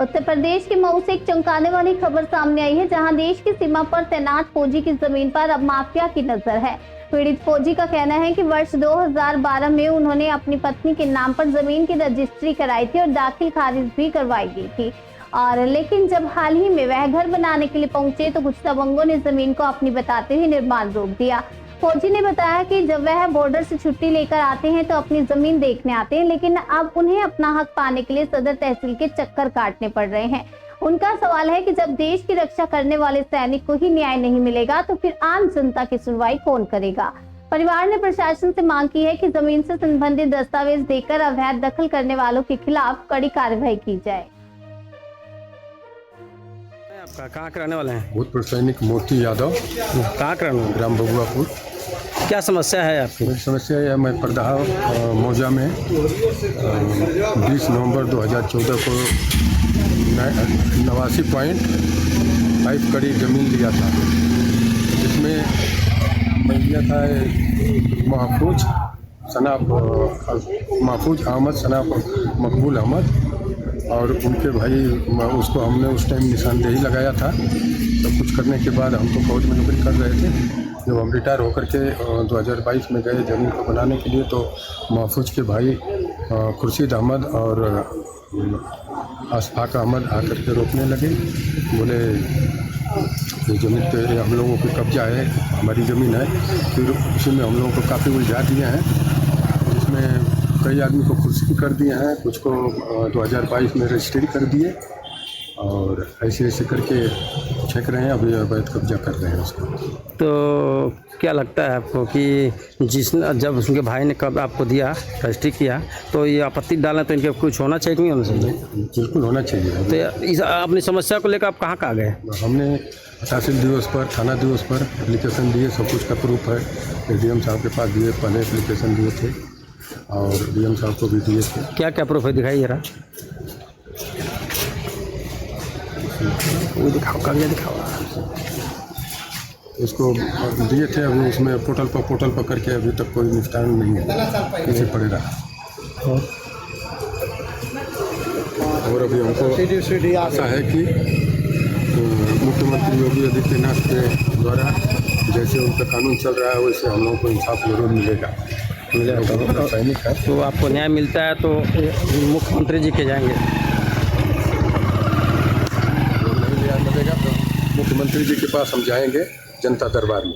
उत्तर प्रदेश के मऊ से एक चौंकाने वाली खबर सामने आई है, जहां देश की सीमा पर तैनात फौजी की जमीन पर अब माफिया की नजर है। पीड़ित फौजी का कहना है कि वर्ष 2012 में उन्होंने अपनी पत्नी के नाम पर जमीन की रजिस्ट्री कराई थी और दाखिल खारिज भी करवाई गई थी, और लेकिन जब हाल ही में वह घर बनाने के लिए पहुंचे तो कुछ दबंगों ने जमीन को अपनी बताते हुए निर्माण रोक दिया। फौजी ने बताया कि जब वह बॉर्डर से छुट्टी लेकर आते हैं तो अपनी जमीन देखने आते हैं, लेकिन अब उन्हें अपना हक पाने के लिए सदर तहसील के चक्कर काटने पड़ रहे हैं। उनका सवाल है कि जब देश की रक्षा करने वाले सैनिक को ही न्याय नहीं मिलेगा तो फिर आम जनता की सुनवाई कौन करेगा। परिवार ने प्रशासन से मांग की है कि जमीन से संबंधित दस्तावेज देकर अवैध दखल करने वालों के खिलाफ कड़ी कार्रवाई की जाए। आपका कहाँ के रहने वाले हैं? भूतपूर्व सैनिक मोती यादव, कहाँ के रहने वाले हैं? ग्राम बबुआपुर। क्या समस्या है आपकी? मेरी समस्या है, मैं परदहा मौजा में 20 नवंबर 2014 को 89.5 कड़ी ज़मीन लिया था, जिसमें मैं लिया था महफूज अहमद सनाब मकबूल अहमद, और उनके भाई उसको हमने उस टाइम निशानदेही लगाया था। सब कुछ करने के बाद हम तो फौज में नौकरी कर रहे थे। जब हम रिटायर होकर के 2022 में गए ज़मीन को बनाने के लिए, तो महफूज के भाई खुर्शीद अहमद और अशफाक अहमद आकर के रोकने लगे। बोले ये ज़मीन पे हम लोगों की कब्जा है, हमारी ज़मीन है। फिर उसी में हम लोगों को काफ़ी उलझा दिए हैं, जिसमें कई आदमी को कुर्सी कर दिए हैं, कुछ को 2022 में रजिस्ट्री कर दिए, और ऐसे ऐसे करके छेक रहे हैं। अभी अवैध कब्जा कर रहे हैं उसको। तो क्या लगता है आपको कि जब उनके भाई ने कब आपको दिया, रजिस्ट्री किया, तो ये आपत्ति डालना तो इनके कुछ होना चाहिए कि नहीं होना चाहिए? बिल्कुल होना चाहिए। तो इस अपनी समस्या को लेकर आप कहाँ आ गए? हमने तहसील दिवस पर, थाना दिवस पर एप्लीकेशन दिए, सब कुछ का प्रूफ है। एडीएम साहब के पास दिए, पहले एप्लीकेशन दिए थे, और डीएम साहब को भी दिए थे। क्या क्या प्रूफ है, दिखाइए जरा। वो दिखाओ, कागज दिखाओ। उसको दिए थे, अभी उसमें पोर्टल पर करके अभी तक कोई निपटान नहीं है, पीछे पड़े रहा। और अभी हमको आशा है कि मुख्यमंत्री योगी आदित्यनाथ के द्वारा जैसे उनका कानून चल रहा है, वैसे हम लोगों को इंसाफ जरूर मिलेगा। सैनिक है तो आपको न्याय मिलता है तो मुख्यमंत्री जी के जाएंगे? नहीं न्याय मिलेगा तो मुख्यमंत्री जी के पास हम जाएंगे जनता दरबार में।